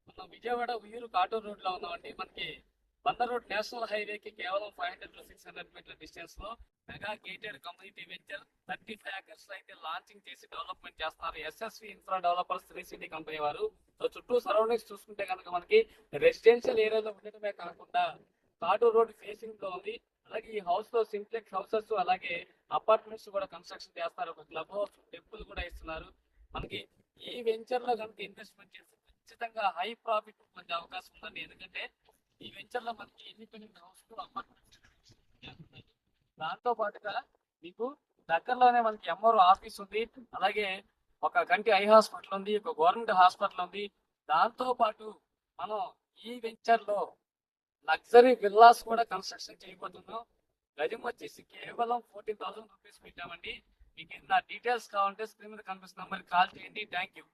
మనం విజయవాడ ఉయ్యూరు కాటూరు రోడ్ లో ఉన్నామండి. మనకి బందర్ రోడ్ నేషనల్ హైవేకి కేవలం 500 to 600 మీటర్ డిస్టెన్స్ లో mega gated community venture 35 acres అయితే లాంచింగ్ చేసి డెవలప్మెంట్ చేస్తున్నారు. SSV infra developers 3 city company వారు. సో చుట్టూ సరౌండింగ్స్ చూసుకుంటే కనుక మనకి రెసిడెన్షియల్ ఏరియాలో ఉండటమే కాకుండా కాటూరు రోడ్ ఫేసింగ్ లో ఉంది. అలాగే ఈ హౌస్ లో సింప్లెక్స్ హౌసెస్ అలాగే అపార్ట్మెంట్స్ కూడా కన్స్ట్రక్షన్ చేస్తారు. ఒక క్లబ్ హౌస్ టెంపుల్ కూడా ఇస్తున్నారు. మనకి ఈ వెంచర్ లో కనుక ఇన్వెస్ట్మెంట్ చేస్తే ఖచ్చితంగా హై ప్రాఫిట్ పొందే అవకాశం ఉందండి. ఎందుకంటే ఈ వెంచర్ లో మనకి ఇండిపెండెంట్ హౌస్ అపార్ట్మెంట్స్ దాంతో పాటుగా మీకు దగ్గరలోనే మనకి ఎంఆర్ఓ ఆఫీస్ ఉంది. అలాగే ఒక గంటి ఐ హాస్పిటల్ ఉంది, ఒక గవర్నమెంట్ హాస్పిటల్ ఉంది. దాంతో పాటు మనం ఈ వెంచర్ లో లగ్జరీ విల్లాస్ కూడా కన్స్ట్రక్షన్ చేయబోతున్నాం. గజం వచ్చేసి కేవలం 14,000 రూపీస్ పెట్టామండి. మీకు ఇంత డీటెయిల్స్ కావాలంటే స్క్రీన్ మీద కనిపిస్తున్న నెంబర్కి కాల్ చేయండి. Thank you.